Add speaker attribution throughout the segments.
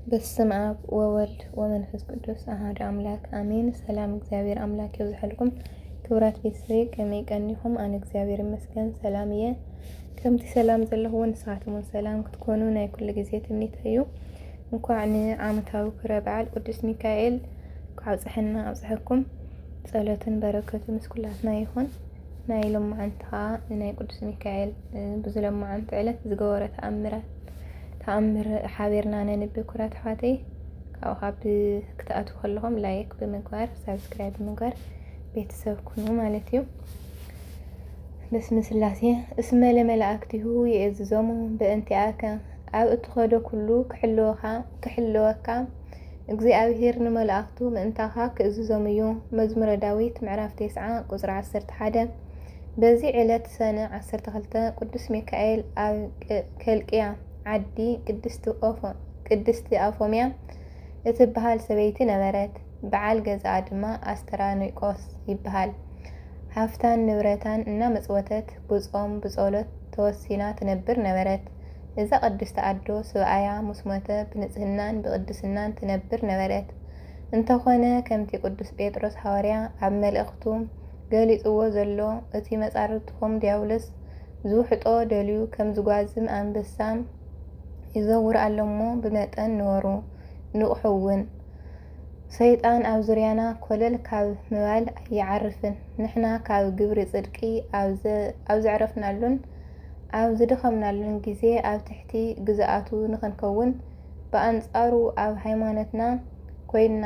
Speaker 1: በስመ አብ ወወልድ ወመንፈስ ቅዱስ አሐዱ አምላክ አሜን። ሰላም እግዚአብሔር አምላክ ይብዛሕልኩም። ክብራት ቤተሰብ ከመይ ቀኒኹም? ኣነ እግዚአብሔር ይመስገን ሰላም እየ። ከምቲ ሰላም ዘለኹም ንስኻትኩም ሰላም ክትኮኑ ናይ ኩሉ ግዜ ትምኒተይ እዩ። እንኳዕ ንዓመታዊ ክብረ በዓል ቅዱስ ሚካኤል ካብፅሐና ኣብፅሐኩም። ጸሎትን በረከትን ምስ ኩላትና ይኹን። ናይ ሎማዓንቲ ከዓ ናይ ቅዱስ ሚካኤል ብዝሎማዓንቲ ዕለት ዝገበሮ ተኣምር ሓቢርና ነንብብ ኩራት ኣሕዋተይ። ካብ ክትኣትዉ ከለኹም ላይክ ብምግባር ሳብስክራይብ ብምግባር ቤተሰብ ኩኑ ማለት እዩ። በስመ ስላሴ እስመ ለመላእክቲሁ ይእዝዞሙ በእንቲአከ ኣብ እትኸዶ ኩሉ ክሕልወካ እግዚአብሔር ንመላእክቱ ምእንታኻ ክእዝዞም እዩ። መዝሙረ ዳዊት ምዕራፍ 9 ቁፅሪ 11። በዚ ዕለት ሰነ 12 ቅዱስ ሚካኤል ኣብ ከልቅያ ዓዲ ቅድስቲ አፎምያ እትበሃል ሰበይቲ ነበረት። በዓል ገዛኣ ድማ ኣስተራኒቆስ ይበሃል። ሃፍታን ንብረታን እና መፅወተት ብጾም ብጸሎት ተወሲና ትነብር ነበረት። እዛ ቅድስቲ ኣዶ ሰብኣያ ምስ ሞተ ብንጽህናን ብቅድስናን ትነብር ነበረት። እንተኾነ ከምቲ ቅዱስ ጴጥሮስ ሐዋርያ ኣብ መልእኽቱ ገሊጽዎ ዘሎ እቲ መጻርትኩም ዲያብሎስ ዝውሕጦ ደልዩ ከም ዝጓዝም አንበሳም ይዘውር ኣሎሞ ብመጠን ንወሩ ንቑሕውን ሰይጣን ኣብ ዙርያና ኮለል ካብ ምባል ኣይዓርፍን። ንሕና ካብ ግብሪ ጽድቂ ኣብ ዘዕረፍናሉን ኣብ ዝድኸምናሉን ግዜ ኣብ ትሕቲ ግዝኣቱ ንኽንከውን ብኣንጻሩ ኣብ ሃይማኖትና ኮይና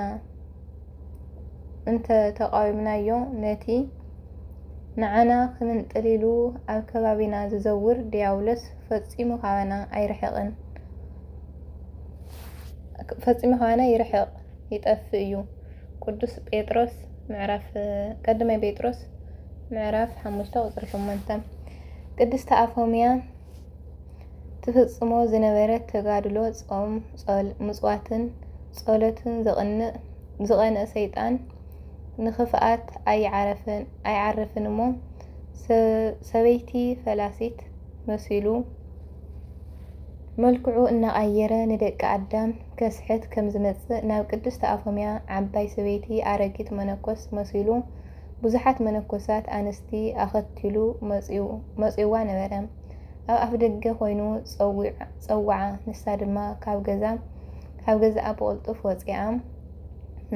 Speaker 1: እንተ ተቃዊምናዮ ነቲ ንዓና ከምንጥሊሉ ኣብ ከባቢና ዝዘውር ዲያብሎስ ፈጺሙ ካባና ይርሕቕ ይጠፍእ እዩ። ቅዱስ ጴጥሮስ ቀዳማይ ጴጥሮስ ምዕራፍ 5 ቁፅሪ 8። ቅድስቲ አፎምያ ትፍጽሞ ዝነበረት ተጋድሎ ጾም ምጽዋትን ጸሎትን ዝቐንአ ሰይጣን ንኽፍኣት ኣይዓረፍን እሞ ሰበይቲ ፈላሲት መሲሉ መልክዑ እናቐየረ ንደቂ ኣዳም ከስሕት ከም ዝመጽእ ናብ ቅድስቲ አፎምያ ዓባይ ሰበይቲ ኣረጊት መነኮስ መሲሉ ብዙሓት መነኮሳት ኣንስቲ ኣኸቲሉ መጺዋ ነበረ። ኣብ ኣፍ ደገ ኮይኑ ፀዋዓ። ንሳ ድማ ካብ ገዛኣ ብቕልጡፍ ወፂኣ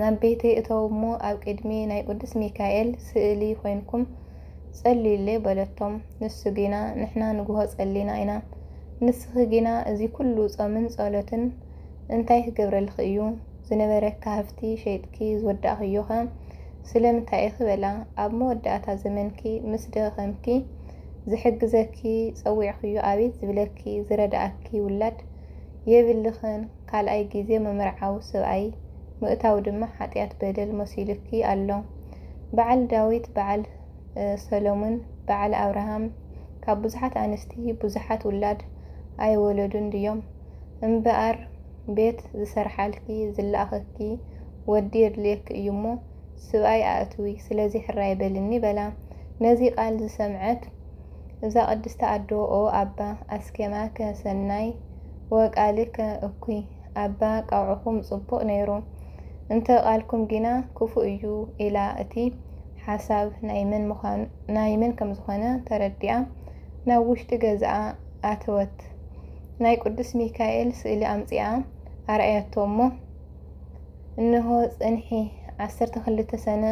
Speaker 1: ናብ ቤተይ እተው እሞ ኣብ ቅድሚ ናይ ቅዱስ ሚካኤል ስእሊ ኮይንኩም ጸልዩለይ በለቶም። ንሱ ግና ንሕና ንግሆ ጸሊና ኢና። ንስኺ ግና እዚ ኩሉ ጾምን ጸሎትን እንታይ ክገብረልኽ እዩ? ዝነበረካ ሃፍቲ ሸይጥኪ ዝወዳእኽዮኸ ስለምንታይ ክበላ? ኣብ መወዳእታ ዘመንኪ ምስ ደኸምኪ ዝሕግዘኪ ጸዊዕኽዮ ኣቤት ዝብለኪ ዝረዳእኪ ውላድ የብልኽን። ካልኣይ ግዜ መመርዓዊ ሰብኣይ ምእታው ድማ ሓጢኣት በደል መሲልኪ ኣሎ። በዓል ዳዊት፣ በዓል ሰሎሞን፣ በዓል አብርሃም ካብ ብዙሓት ኣንስቲ ብዙሓት ውላድ ኣይወለዱን ድዮም? እምበኣር ቤት ዝሰርሓልኪ ዝለኣኸኪ ወዲ የድልየኪ እዩ እሞ ሰብኣይ ኣእትዊ ስለዚ ሕራይ በልኒ በላ። ነዚ ቃል ዝሰምዐት እዛ ቅድስቲ ኣዶ ኦ ኣባ ኣስኬማከ ሰናይ ወቃልከ እኩይ ኣባ ቃውዕኹም ጽቡቕ ነይሩ እንተ ቃልኩም ግና ክፉእ እዩ ኢላ እቲ ሓሳብ ናይ መን ከም ዝኾነ ተረዲኣ ናብ ውሽጢ ገዝኣ ኣተወት። ናይ ቅዱስ ሚካኤል ስእሊ ኣምፂኣ ኣርኣየቶ እሞ እንሆ ጽንሒ 12 ሰነ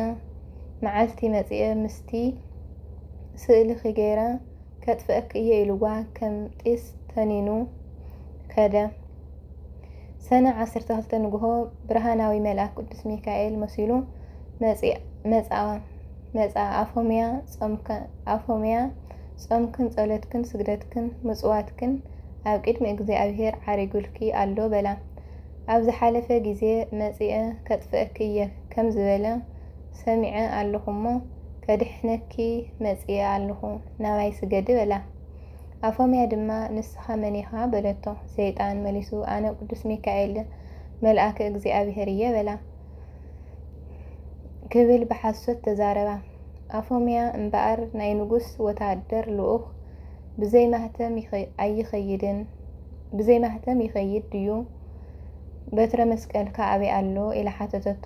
Speaker 1: መዓልቲ መጺአ ምስቲ ስእሊ ኸገይረ ከጥፍአክ እየ ኢልዋ ከም ጢስ ተኒኑ ከደ። ሰነ 12 ንግሆ ብርሃናዊ መልአክ ቅዱስ ሚካኤል መሲሉ መጻ አፎምያ ጾምክን ጸሎትክን ስግደትክን ምጽዋትክን ኣብ ቅድሚ እግዚአብሔር ዓሪጉልኪ ኣሎ በላ። ኣብ ዝሓለፈ ግዜ መጺአ ከጥፍአኪ እየ ከም ዝበለ ሰሚዐ ኣለኹ እሞ ከድሕነኪ መጺአ ኣለኹ ናባይ ስገድ በላ። አፎምያ ድማ ንስኻ መን ኢኻ በለቶ። ሰይጣን መሊሱ ኣነ ቅዱስ ሚካኤል መልአከ እግዚአብሔር እየ በላ ክብል ብሓሶት ተዛረባ። አፎምያ እምበኣር ናይ ንጉስ ወታደር ልኡኽ ብዘይ ማህተም ይኸይድ ድዩ? በትረ መስቀልካ ኣበይ ኣሎ ኢላ ሓተተቶ።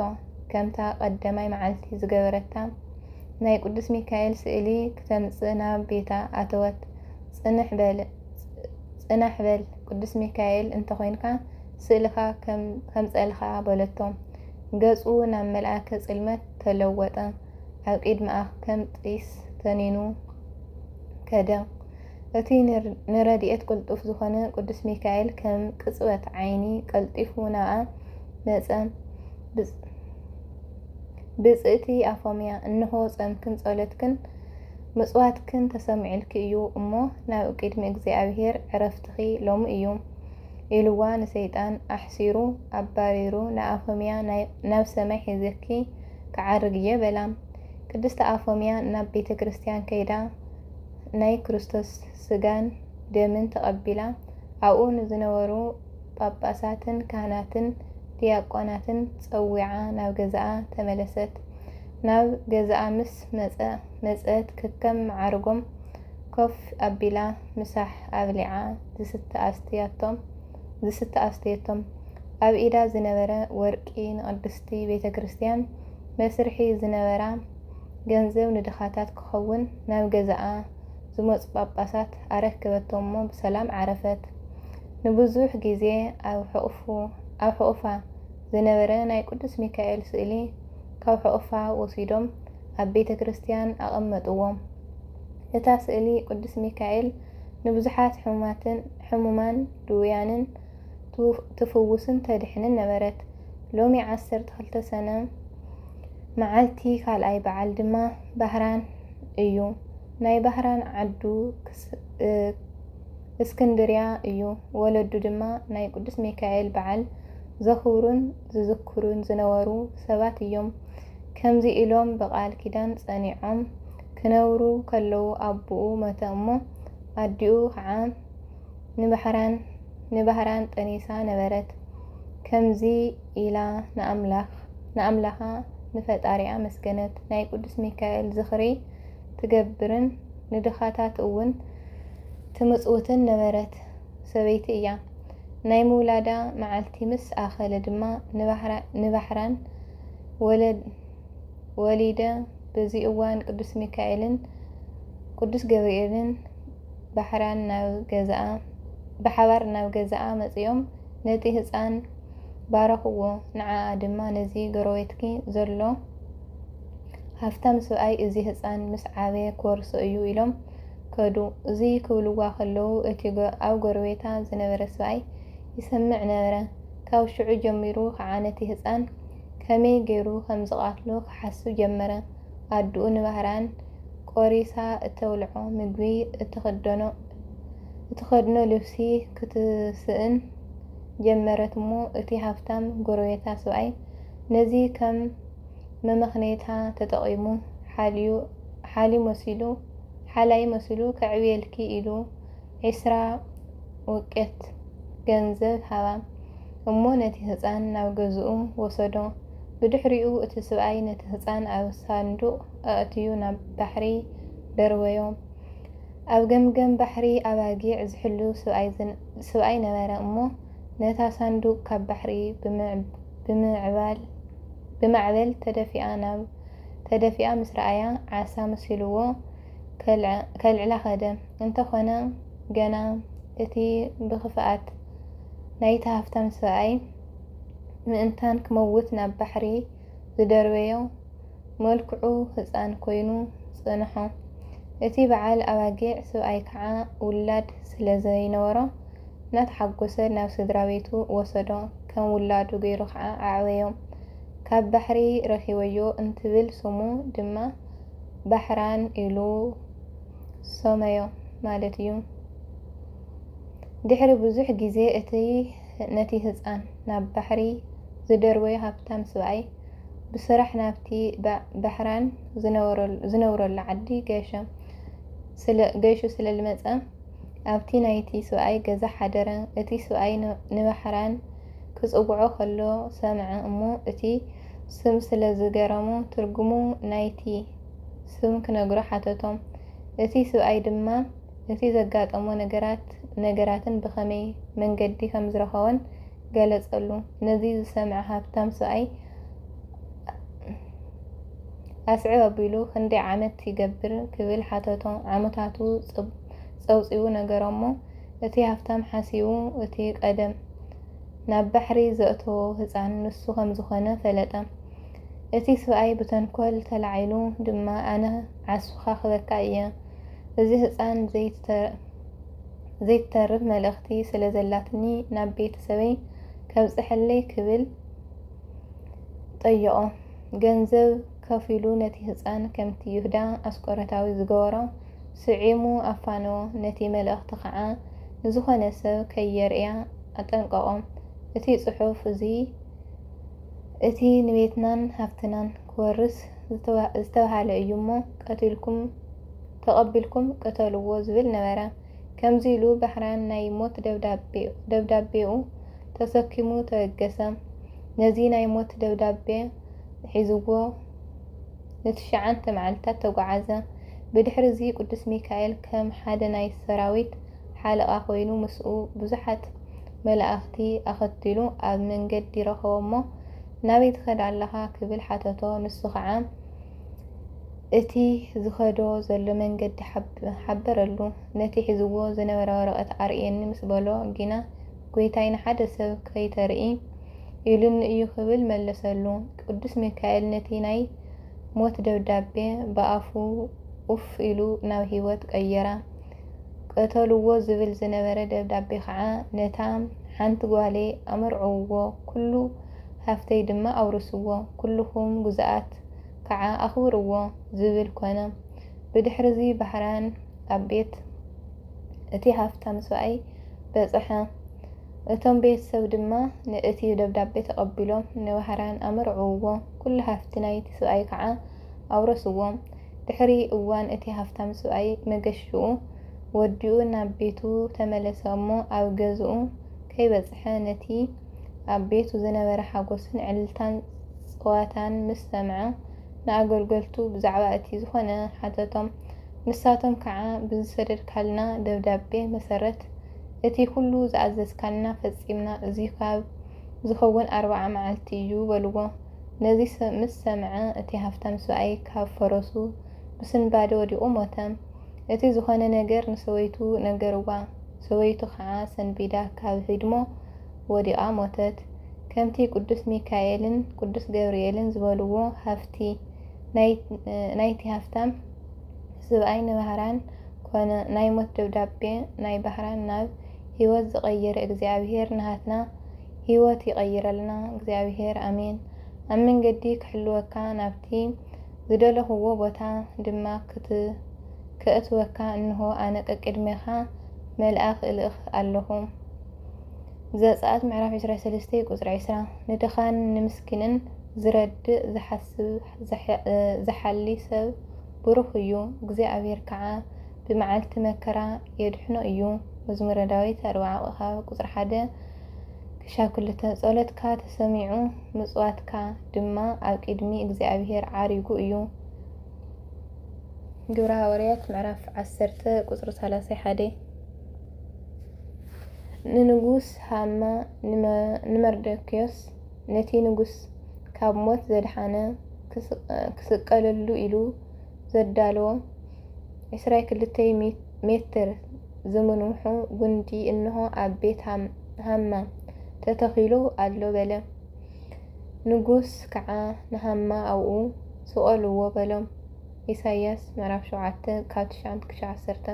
Speaker 1: ከምታ ቀዳማይ መዓልቲ ዝገበረታ ናይ ቅዱስ ሚካኤል ስእሊ ክተምጽእ ናብ ቤታ ኣተወት። ጽናሕ በል ቅዱስ ሚካኤል እንተኮይንካ ስእልካ ከምጸልካ በለቶ። ገጹ ናብ መልአከ ጽልመት ተለወጠ። ኣብ ቅድሚኣ ከም ጢስ ተኒኑ ከደ። እቲ ንረድኤት ቅልጡፍ ዝኾነ ቅዱስ ሚካኤል ከም ቅጽበት ዓይኒ ቀልጢፉ ናብኣ መጸ። ብጽእቲ ኣፎምያ እንሆ ጸምክን ጸሎትክን ምጽዋትክን ተሰሚዕልኪ እዩ እሞ ናብ ቅድሚ እግዚኣብሔር ዕረፍትኺ ሎሚ እዩ ኢልዋ ንሰይጣን ኣሕሲሩ ኣባሪሩ ንኣፎምያ ናብ ሰማይ ሒዘኪ ክዓርግ እየ በላ። ቅድስቲ ኣፎምያ ናብ ቤተ ክርስቲያን ከይዳ ናይ ክርስቶስ ስጋን ደምን ተቐቢላ ኣብኡ ንዝነበሩ ጳጳሳትን ካህናትን ዲያቆናትን ፀዊዓ ናብ ገዛኣ ተመለሰት። ናብ ገዛኣ ምስ መፀት ከከም ማዕርጎም ኮፍ ኣቢላ ምሳሕ ኣብሊዓ ዝስተ ኣስትየቶም ኣብ ኢዳ ዝነበረ ወርቂ ንቅድስቲ ቤተ ክርስቲያን መስርሒ ዝነበራ ገንዘብ ንድኻታት ክኸውን ናብ ገዛኣ ዝመፁ ጳጳሳት ኣረክበቶሞ ብሰላም ዓረፈት። ንብዙሕ ግዜ ኣብ ሕቑፋ ዝነበረ ናይ ቅዱስ ሚካኤል ስእሊ ካብ ሕቑፋ ወሲዶም ኣብ ቤተ ክርስቲያን ኣቐመጥዎም። እታ ስእሊ ቅዱስ ሚካኤል ንብዙሓት ሕሙማን ድውያንን ትፍውስን ተድሕንን ነበረት። ሎሚ 12 ሰነ መዓልቲ ካልኣይ በዓል ድማ ባህራን እዩ። ናይ ባህራን ዓዱ እስክንድርያ እዩ። ወለዱ ድማ ናይ ቅዱስ ሚካኤል በዓል ዘኽብሩን ዝዝክሩን ዝነበሩ ሰባት እዮም። ከምዚ ኢሎም በቃል ኪዳን ጸኒዖም ክነብሩ ከለዉ ኣቦኡ መተ እሞ ኣዲኡ ከዓ ንባህራን ጠኒሳ ነበረት። ከምዚ ኢላ ንኣምላኻ ንፈጣሪኣ መስገነት። ናይ ቅዱስ ሚካኤል ዝኽሪ ትገብርን ንድኻታት እውን ትምጽውትን ነበረት ሰበይቲ እያ። ናይ ምውላዳ መዓልቲ ምስ ኣኸለ ድማ ንባህራን ወሊደ። በዚ እዋን ቅዱስ ሚካኤልን ቅዱስ ገብርኤልን ብሓባር ናብ ገዛኣ መጺኦም ነቲ ህፃን ባረኽዎ። ንዓኣ ድማ ነዚ ጎረቤትኪ ዘሎ ሃፍታም ሰብኣይ እዚ ህፃን ምስ ዓበየ ኮርሶ እዩ ኢሎም ከዱ። እዚ ክብልዋ ከለዉ እቲ ኣብ ጎረቤታ ዝነበረ ሰብኣይ ይሰምዕ ነበረ። ካብ ሽዑ ጀሚሩ ከዓ ነቲ ህፃን ከመይ ገይሩ ከም ዝቃትሎ ክሓስብ ጀመረ። ኣድኡ ንባህራን ቆሪሳ እተብልዖ ምግቢ እትኸድኖ ልብሲ ክትስእን ጀመረት እሞ እቲ ሃፍታም ጎረቤታ ሰብኣይ ነዚ ከም መመኽኔታ ተጠቒሙ ሓላይ መሲሉ ከዕብየልኪ ኢሉ 20 ውቄት ገንዘብ ሃባ እሞ ነቲ ህፃን ናብ ገዝኡ ወሰዶ። ብድሕሪኡ እቲ ሰብኣይ ነቲ ህፃን ኣብ ሳንዱቕ ኣእትዩ ናብ ባሕሪ ደርበዮ። ኣብ ገምገም ባሕሪ ኣባጊዕ ዝሕሉ ሰብኣይ ነበረ እሞ ነታ ሳንዱቕ ካብ ባሕሪ ብማዕበል ተደፊኣ ምስ ረኣያ ዓሳ መሲልዎ ከልዕላ ኸደ። እንተኾነ ገና እቲ ብኽፍኣት ናይቲ ሃፍታም ሰብኣይ ምእንታን ክመውት ናብ ባሕሪ ዝደርበዮ መልክዑ ህፃን ኮይኑ ጽንሖ። እቲ በዓል ኣባጊዕ ሰብኣይ ከዓ ውላድ ስለ ዘይነበሮ እናተሓጎሰ ናብ ስድራ ቤቱ ወሰዶ። ከም ውላዱ ገይሩ ከዓ ኣዕበዮ። ካብ ባሕሪ ረኺበዮ እንትብል ስሙ ድማ ባህራን ኢሉ ሰመዮ ማለት እዩ። ድሕሪ ብዙሕ ግዜ ነቲ ህፃን ናብ ባሕሪ ዝደርበዮ ሃብታም ሰብኣይ ብስራሕ ናብቲ ባህራን ዝነብረሉ ዓዲ ገይሹ ስለ ልመፀ ኣብቲ ናይቲ ሰብኣይ ገዛ ሓደረ። እቲ ሰብኣይ ንባህራን ክጽውዖ ከሎ ሰምዐ እሞ እቲ ስም ስለ ዝገረሞ ትርጉሙ ናይቲ ስም ክነግሮ ሓተቶም። እቲ ሰብኣይ ድማ እቲ ዘጋጠሞ ነገራትን ብኸመይ መንገዲ ከም ዝረኸቦን ገለጸሉ። ነዚ ዝሰምዐ ሃብታም ሰብኣይ ኣስዕብ ኣቢሉ ክንደይ ዓመት ይገብር ክብል ሓተቶ። ዓመታቱ ፀውፂኡ ነገሮሞ። እቲ ሃብታም ሓሲቡ እቲ ቀደም ናብ ባሕሪ ዘእተዎ ህፃን ንሱ ከም ዝኾነ ፈለጠ። እቲ ሰብኣይ ብተንኮል ተላዒሉ ድማ ኣነ ዓስብኻ ክበካ እየ፣ እዚ ህፃን ዘይተርፍ መልእኽቲ ስለ ዘላትኒ ናብ ቤተሰበይ ከብፅሐለይ ክብል ጠየቆ። ገንዘብ ከፊሉ ነቲ ህፃን ከምቲ ይሁዳ ኣስቆረታዊ ዝገበሮ ስዒሙ ኣፋነዎ። ነቲ መልእኽቲ ከዓ ንዝኾነ ሰብ ከየርእያ ኣጠንቀቆም። እቲ ፅሑፍ እዚ እቲ ንቤትናን ሃብትናን ክወርስ ዝተባሃለ እዩ እሞ ተቐቢልኩም ቅተልዎ ዝብል ነበረ። ከምዚ ኢሉ ባህራን ናይ ሞት ደብዳቤኡ ተሰኪሙ ተበገሰ። ነዚ ናይ ሞት ደብዳቤ ሒዝዎ ን9 መዓልታት ተጓዓዘ። ብድሕሪ እዚ ቅዱስ ሚካኤል ከም ሓደ ናይ ሰራዊት ሓለቓ ኮይኑ ምስኡ ብዙሓት መላእኽቲ ኣኸቲሉ ኣብ መንገዲ ረኸቦሞ። ናበይ ትኸዳ ኣለኻ ክብል ሓተቶ። ንሱ ከዓ እቲ ዝኸዶ ዘሎ መንገዲ ሓበረሉ። ነቲ ሒዝዎ ዝነበረ ወረቐት ኣርእየኒ ምስ በሎ ግና ጎይታይ ንሓደ ሰብ ከይተርኢ ኢሉኒ እዩ ክብል መለሰሉ። ቅዱስ ሚካኤል ነቲ ናይ ሞት ደብዳቤ ብኣፉ ኡፍ ኢሉ ናብ ሂወት ቀየራ። ቀተልዎ ዝብል ዝነበረ ደብዳቤ ከዓ ነታ ሓንቲ ጓሌ ኣመርዕውዎ፣ ኩሉ ሃፍተይ ድማ ኣውርስዎ፣ ኩልኩም ጉዛኣት ከዓ ኣኽብርዎ ዝብል ኮነ። ብድሕሪዚ ባህራን ኣብ ቤት እቲ ሃፍታም ሰብኣይ በፅሐ። እቶም ቤተሰብ ድማ ነእቲ ደብዳቤ ተቐቢሎም ንባህራን ኣመርዕውዎ፣ ኩሉ ሃፍቲ ናይቲ ሰብኣይ ከዓ ኣውረስዎ። ድሕሪ እዋን እቲ ሃፍታም ሰብኣይ መገሽኡ ወዲኡ ናብ ቤቱ ተመለሰ እሞ ኣብ ገዝኡ ከይበፅሐ ነቲ ኣብ ቤቱ ዝነበረ ሓጎስን ዕልልታን ፀዋታን ምስ ሰምዐ ንኣገልገልቱ ብዛዕባ እቲ ዝኾነ ሓተቶም። ንሳቶም ከዓ ብዝሰደድካልና ደብዳቤ መሰረት እቲ ኩሉ ዝኣዘዝካልና ፈፂምና፣ እዚ ካብ ዝኸውን 40 መዓልቲ እዩ በልዎ። ነዚ ምስ ሰምዐ እቲ ሃፍታም ሰብኣይ ካብ ፈረሱ ብስንባደ ወዲቑ ሞተ። እቲ ዝኾነ ነገር ንሰበይቱ ነገርዋ። ሰበይቱ ከዓ ሰንቢዳ ካብ ህድሞ ወዲቓ ሞተት። ከምቲ ቅዱስ ሚካኤልን ቅዱስ ገብርኤልን ዝበልዎ ሃፍቲ ናይቲ ሃፍታም ሰብኣይ ንባህራን ኮነ። ናይ ሞት ደብዳቤ ናይ ባህራን ናብ ሂወት ዝቐየረ እግዚአብሔር ንሃትና ሂወት ይቐይረልና። እግዚአብሔር ኣሜን። ኣብ መንገዲ ክሕልወካ ናብቲ ዝደለኽዎ ቦታ ድማ ክእትወካ እንሆ ኣነ ቅድሜኻ መልኣኽ እልእኽ ኣለኹ። ዘጸአት ምዕራፍ 23 ቁጽሪ 20 ንድኻን ንምስኪንን ዝረድእ ዝሓስብ ዝሓሊ ሰብ ብሩኽ እዩ። እግዚአብሔር ከዓ ብመዓልቲ መከራ የድሕኖ እዩ። መዝሙረ ዳዊት 40 ቁጽሪ 1-2 ጸሎትካ ተሰሚዑ ምጽዋትካ ድማ ኣብ ቅድሚ እግዚአብሔር ዓሪጉ እዩ። ግብረ ሐዋርያት ምዕራፍ 10 ቁጽሪ 31 ንንጉስ ሃማ ንመርዶክዮስ ነቲ ንጉስ ካብ ሞት ዘድሓነ ክስቀለሉ ኢሉ ዘዳልዎ 22 ሜትር ዝምንውሑ ጉንዲ እንሆ ኣብ ቤት ሃማ ተተኺሉ ኣሎ በለ። ንጉስ ከዓ ንሃማ ኣብኡ ስቀልዎ በሎም። ኢሳይያስ ምዕራፍ 7:9-10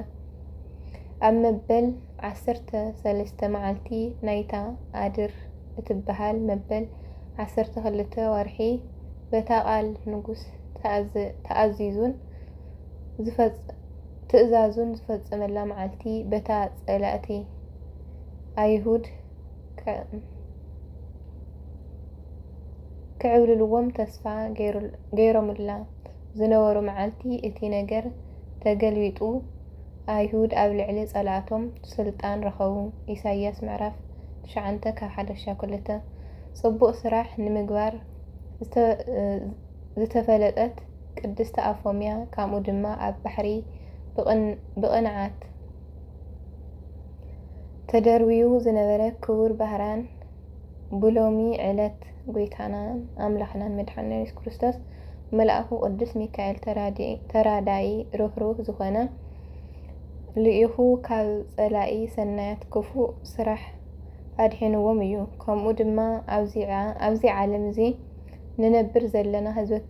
Speaker 1: ኣብ መበል 13 መዓልቲ ናይታ ኣድር እትበሃል መበል 12 ወርሒ በታ ቃል ንጉስ ትእዛዙን ዝፈጸመላ መዓልቲ በታ ጸላእቲ ኣይሁድ ክዕብልልዎም ተስፋ ገይሮሙላ ዝነበሩ መዓልቲ እቲ ነገር ተገልቢጡ ኣይሁድ ኣብ ልዕሊ ጸላእቶም ስልጣን ረኸቡ። ኢሳይያስ ምዕራፍ 9:1-2 ጽቡቕ ስራሕ ንምግባር ዝተፈለጠት ቅድስቲ ኣፎምያ ከምኡ ድማ ኣብ ባሕሪ ብቕንዓት ተደርብዩ ዝነበረ ክቡር ባህራን ብሎሚ ዕለት ጎይታና አምላኽናን መድሓኒትና ኢየሱስ ክርስቶስ መልአኹ ቅዱስ ሚካኤል ተራዳኢ ርህሩህ ዝኾነ ልኢኹ ካብ ጸላኢ ሰናያት ክፉእ ስራሕ ኣድሒንዎም እዩ። ከምኡ ድማ ኣብዚ ዓለም እዚ ንነብር ዘለና ህዝቢ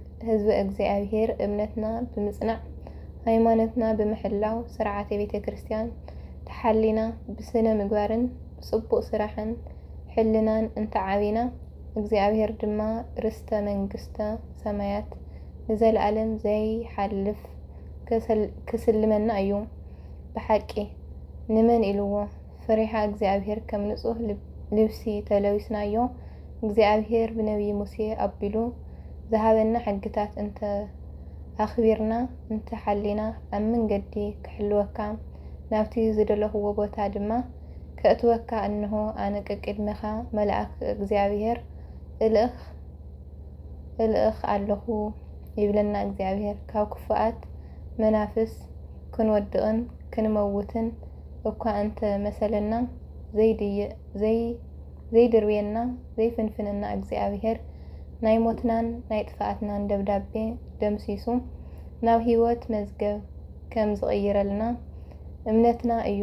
Speaker 1: እግዚአብሔር እምነትና ብምጽናዕ ሃይማኖትና ብምሕላው ስርዓተ ቤተ ክርስቲያን ተሓሊና ብስነ ምግባርን ጽቡቕ ስራሕን ሕልናን እንተዓቢና እግዚአብሔር ድማ ርስተ መንግስተ ሰማያት ንዘለዓለም ዘይሓልፍ ክስልመና እዩ። ብሓቂ ንመን ኢልዎ ፍሬሃ እግዚአብሔር ከም ንጹህ ልብሲ ተለዊስናዮ እግዚአብሔር ብነቢይ ሙሴ ኣቢሉ ዝሃበና ሕግታት እንተ ኣኽቢርና እንተ ሓሊና ኣብ መንገዲ ክሕልወካ ናብቲ ዝደለኽዎ ቦታ ድማ ከእትወካ እንሆ ኣነ ቅድሚኻ መልአክ እግዚአብሔር እልእኽ ኣለኹ ይብለና እግዚአብሔር። ካብ ክፉኣት መናፍስ ክንወድቕን ክንመውትን እኳ እንተ መሰለና ዘይድርብየና ዘይፍንፍንና እግዚአብሔር ናይ ሞትናን ናይ ጥፋኣትናን ደብዳቤ ደምሲሱ ናብ ህይወት መዝገብ ከም ዝቕይረልና እምነትና እዩ።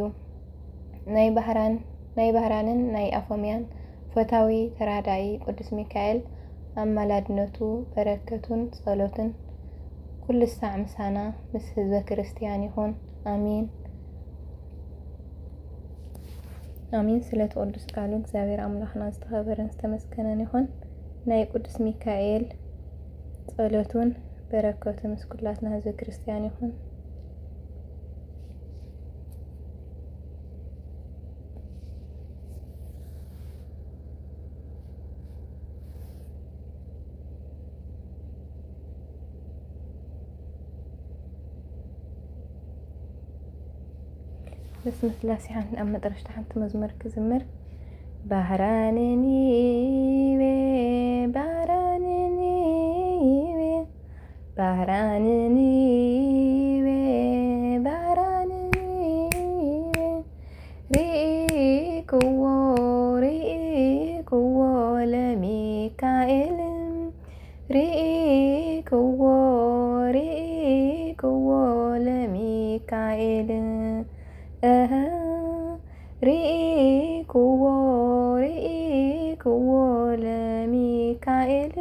Speaker 1: ናይ ባህራንን ናይ ኣፎምያን ፈታዊ ተራዳኢ ቅዱስ ሚካኤል ኣማላድነቱ በረከቱን ጸሎትን ኩሉ ሳዕ ምሳና ምስ ህዝበ ክርስቲያን ይኹን አሚን አሚን። ስለት ቅዱስ ቃሉ እግዚአብሔር አምላክና ዝተኸበረን ዝተመስገነን ይኹን። ናይ ቅዱስ ሚካኤል ጸሎቱን በረከቱን ምስ ኩላትና ህዝበ ክርስቲያን ይኹን። بسم الله سبحان أما درشت حنت مزمر كزمر بهرانني بهرانني بهرانني بهرانني ريكو لميكائيل ريكو لميكائيل ريكو لميكائيل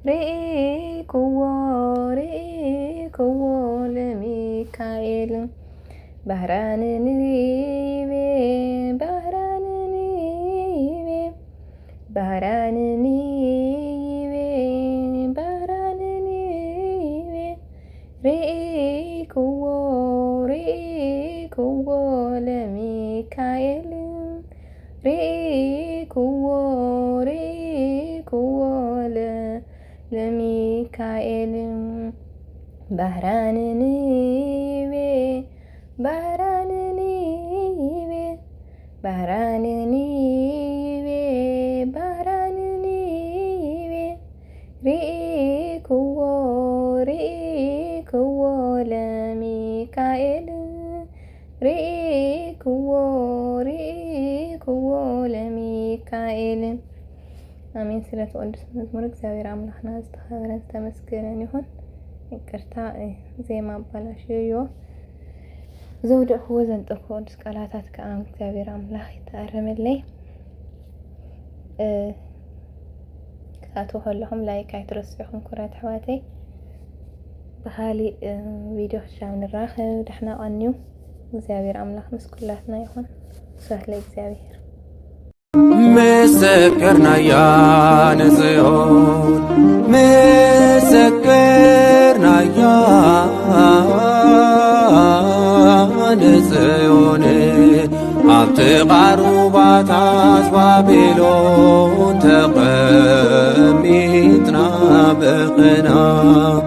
Speaker 1: ريكو لميكائيل بهرانني بهرانني بهرانني بهرانني ريكو لميكائيل ريكو لميكائيل بهرانني بهرانني بهرانني بهرانني ريكو لميكائيل ريكو لميكائيل አሜን። ስለ ተወልድ መዝሙር እግዚአብሔር አምላክና ዝተኸበረን ዝተመስገነን ይሁን። ይቅርታ ዜማ አባላሽዮ ዘውደኽዎ ዘንጥፎ ቅዱስ ቃላታት ከዓ እግዚአብሔር አምላክ ይተአረመለይ ካቶ ሁሉም ላይክ አይትረስኹም ኩራት ሕዋተይ بخالي فيديو شام نراخب دحنا قنيو እግዚአብሔር አምላክ ምስ ኩላትና ይሁን። ሰህለ እግዚአብሔር
Speaker 2: مسكرنا يا نزيون مسكرنا يا نزيون عبتقارو باتاس بابلون تقميتنا بقنا